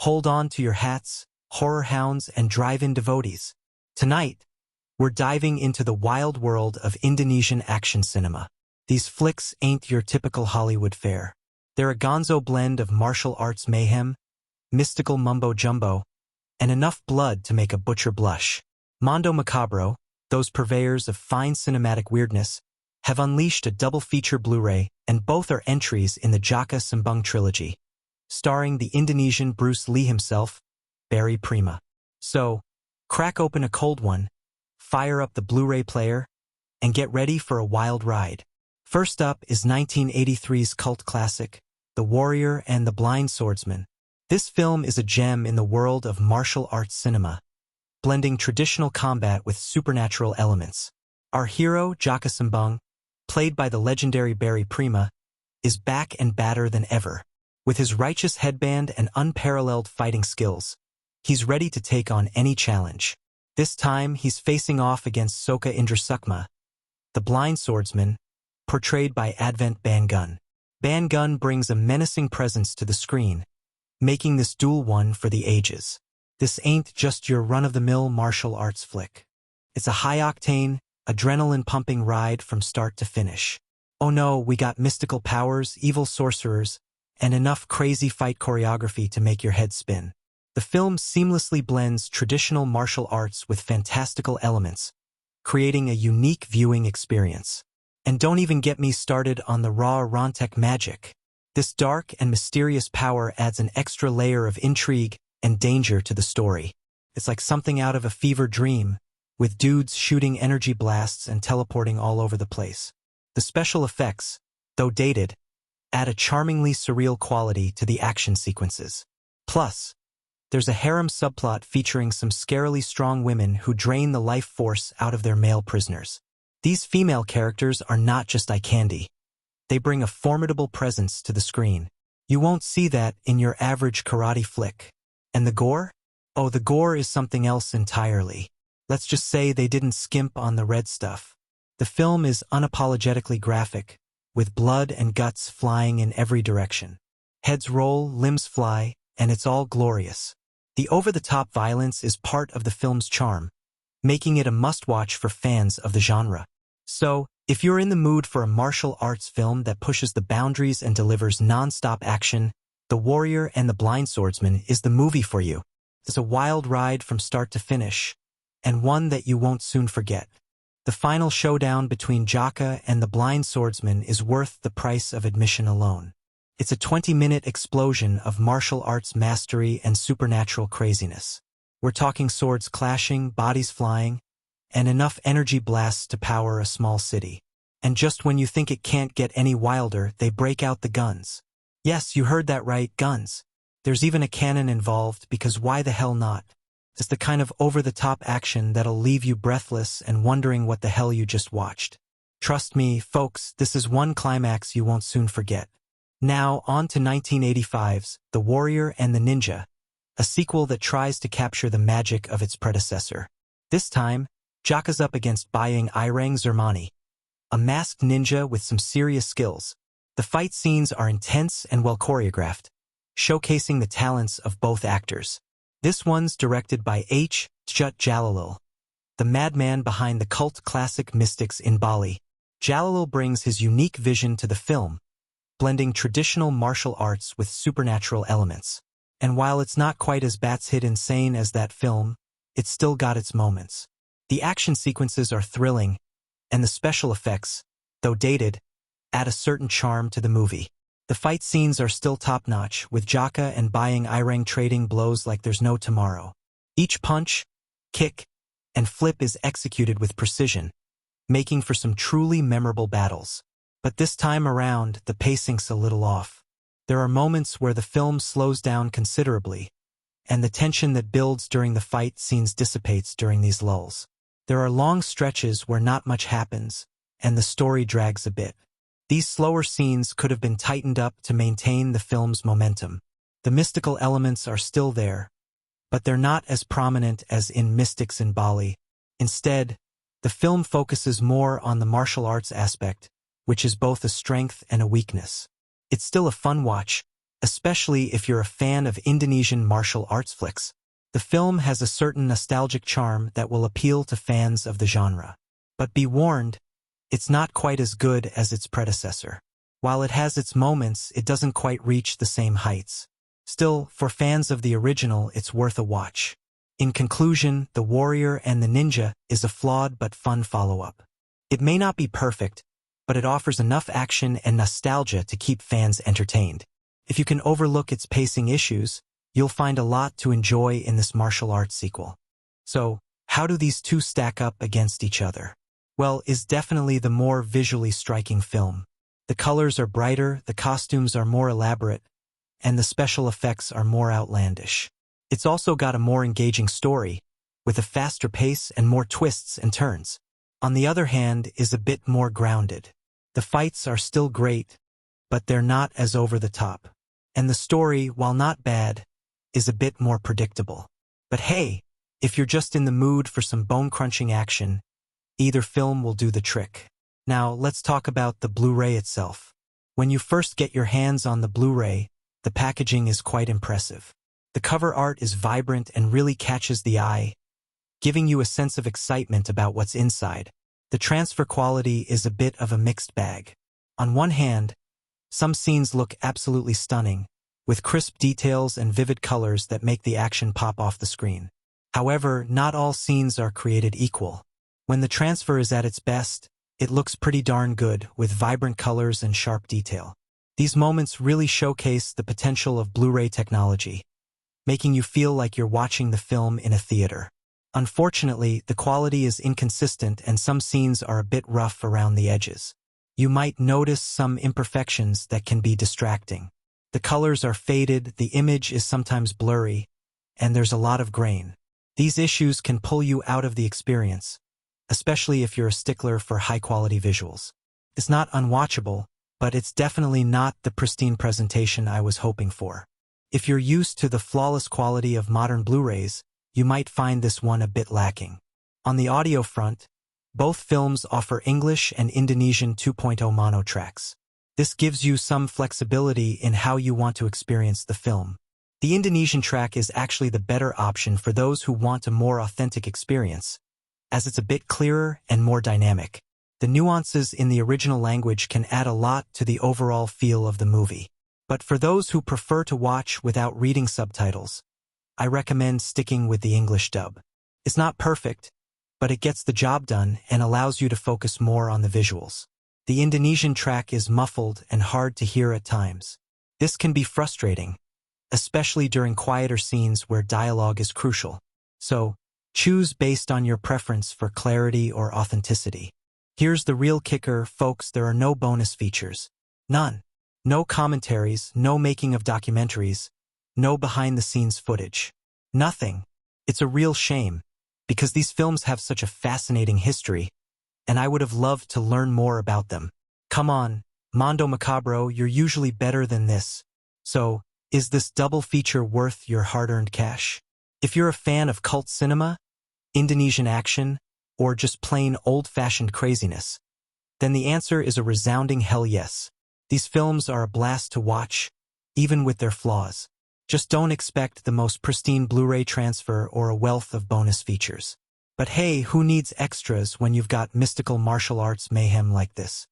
Hold on to your hats, horror hounds, and drive-in devotees. Tonight, we're diving into the wild world of Indonesian action cinema. These flicks ain't your typical Hollywood fare. They're a gonzo blend of martial arts mayhem, mystical mumbo-jumbo, and enough blood to make a butcher blush. Mondo Macabro, those purveyors of fine cinematic weirdness, have unleashed a double-feature Blu-ray, and both are entries in the Jaka Sembung trilogy, starring the Indonesian Bruce Lee himself, Barry Prima. So, crack open a cold one, fire up the Blu-ray player, and get ready for a wild ride. First up is 1983's cult classic, The Warrior and the Blind Swordsman. This film is a gem in the world of martial arts cinema, blending traditional combat with supernatural elements. Our hero, Jaka Sembung, played by the legendary Barry Prima, is back and badder than ever. With his righteous headband and unparalleled fighting skills, he's ready to take on any challenge. This time, he's facing off against Soka Indrasukma, the Blind Swordsman, portrayed by Advent Ban Gun. Ban Gun brings a menacing presence to the screen, making this duel one for the ages. This ain't just your run-of-the-mill martial arts flick. It's a high-octane, adrenaline-pumping ride from start to finish. Oh no, we got mystical powers, evil sorcerers, and enough crazy fight choreography to make your head spin. The film seamlessly blends traditional martial arts with fantastical elements, creating a unique viewing experience. And don't even get me started on the raw Rontek magic. This dark and mysterious power adds an extra layer of intrigue and danger to the story. It's like something out of a fever dream, with dudes shooting energy blasts and teleporting all over the place. The special effects, though dated, add a charmingly surreal quality to the action sequences. Plus, there's a harem subplot featuring some scarily strong women who drain the life force out of their male prisoners. These female characters are not just eye candy. They bring a formidable presence to the screen. You won't see that in your average karate flick. And the gore? Oh, the gore is something else entirely. Let's just say they didn't skimp on the red stuff. The film is unapologetically graphic, with blood and guts flying in every direction. Heads roll, limbs fly, and it's all glorious. The over-the-top violence is part of the film's charm, making it a must-watch for fans of the genre. So, if you're in the mood for a martial arts film that pushes the boundaries and delivers non-stop action, The Warrior and the Blind Swordsman is the movie for you. It's a wild ride from start to finish, and one that you won't soon forget. The final showdown between Jaka and the Blind Swordsman is worth the price of admission alone. It's a 20-minute explosion of martial arts mastery and supernatural craziness. We're talking swords clashing, bodies flying, and enough energy blasts to power a small city. And just when you think it can't get any wilder, they break out the guns. Yes, you heard that right, guns. There's even a cannon involved, because why the hell not? It's the kind of over-the-top action that'll leave you breathless and wondering what the hell you just watched. Trust me, folks, this is one climax you won't soon forget. Now, on to 1985's The Warrior and the Ninja, a sequel that tries to capture the magic of its predecessor. This time, Jaka's up against Bajing Ireng Zermani, a masked ninja with some serious skills. The fight scenes are intense and well choreographed, showcasing the talents of both actors. This one's directed by H. Jut Jalalil, the madman behind the cult classic Mystics in Bali. Jalalil brings his unique vision to the film, blending traditional martial arts with supernatural elements. And while it's not quite as bats-hit insane as that film, it's still got its moments. The action sequences are thrilling, and the special effects, though dated, add a certain charm to the movie. The fight scenes are still top-notch, with Jaka and Bajing Ireng trading blows like there's no tomorrow. Each punch, kick, and flip is executed with precision, making for some truly memorable battles. But this time around, the pacing's a little off. There are moments where the film slows down considerably, and the tension that builds during the fight scenes dissipates during these lulls. There are long stretches where not much happens, and the story drags a bit. These slower scenes could have been tightened up to maintain the film's momentum. The mystical elements are still there, but they're not as prominent as in Mystics in Bali. Instead, the film focuses more on the martial arts aspect, which is both a strength and a weakness. It's still a fun watch, especially if you're a fan of Indonesian martial arts flicks. The film has a certain nostalgic charm that will appeal to fans of the genre. But be warned, it's not quite as good as its predecessor. While it has its moments, it doesn't quite reach the same heights. Still, for fans of the original, it's worth a watch. In conclusion, The Warrior and the Ninja is a flawed but fun follow-up. It may not be perfect, but it offers enough action and nostalgia to keep fans entertained. If you can overlook its pacing issues, you'll find a lot to enjoy in this martial arts sequel. So, how do these two stack up against each other? Well, is definitely the more visually striking film. The colors are brighter, the costumes are more elaborate, and the special effects are more outlandish. It's also got a more engaging story, with a faster pace and more twists and turns. On the other hand, is a bit more grounded. The fights are still great, but they're not as over the top. And the story, while not bad, is a bit more predictable. But hey, if you're just in the mood for some bone-crunching action, either film will do the trick. Now, let's talk about the Blu-ray itself. When you first get your hands on the Blu-ray, the packaging is quite impressive. The cover art is vibrant and really catches the eye, giving you a sense of excitement about what's inside. The transfer quality is a bit of a mixed bag. On one hand, some scenes look absolutely stunning, with crisp details and vivid colors that make the action pop off the screen. However, not all scenes are created equal. When the transfer is at its best, it looks pretty darn good, with vibrant colors and sharp detail. These moments really showcase the potential of Blu-ray technology, making you feel like you're watching the film in a theater. Unfortunately, the quality is inconsistent and some scenes are a bit rough around the edges. You might notice some imperfections that can be distracting. The colors are faded, the image is sometimes blurry, and there's a lot of grain. These issues can pull you out of the experience, especially if you're a stickler for high-quality visuals. It's not unwatchable, but it's definitely not the pristine presentation I was hoping for. If you're used to the flawless quality of modern Blu-rays, you might find this one a bit lacking. On the audio front, both films offer English and Indonesian 2.0 mono tracks. This gives you some flexibility in how you want to experience the film. The Indonesian track is actually the better option for those who want a more authentic experience, as it's a bit clearer and more dynamic. The nuances in the original language can add a lot to the overall feel of the movie. But for those who prefer to watch without reading subtitles, I recommend sticking with the English dub. It's not perfect, but it gets the job done and allows you to focus more on the visuals. The Indonesian track is muffled and hard to hear at times. This can be frustrating, especially during quieter scenes where dialogue is crucial. So, choose based on your preference for clarity or authenticity. Here's the real kicker, folks, there are no bonus features. None. No commentaries, no making of documentaries, no behind-the-scenes footage. Nothing. It's a real shame, because these films have such a fascinating history, and I would have loved to learn more about them. Come on, Mondo Macabro, you're usually better than this. So, is this double feature worth your hard-earned cash? If you're a fan of cult cinema, Indonesian action, or just plain old-fashioned craziness, then the answer is a resounding hell yes. These films are a blast to watch, even with their flaws. Just don't expect the most pristine Blu-ray transfer or a wealth of bonus features. But hey, who needs extras when you've got mystical martial arts mayhem like this?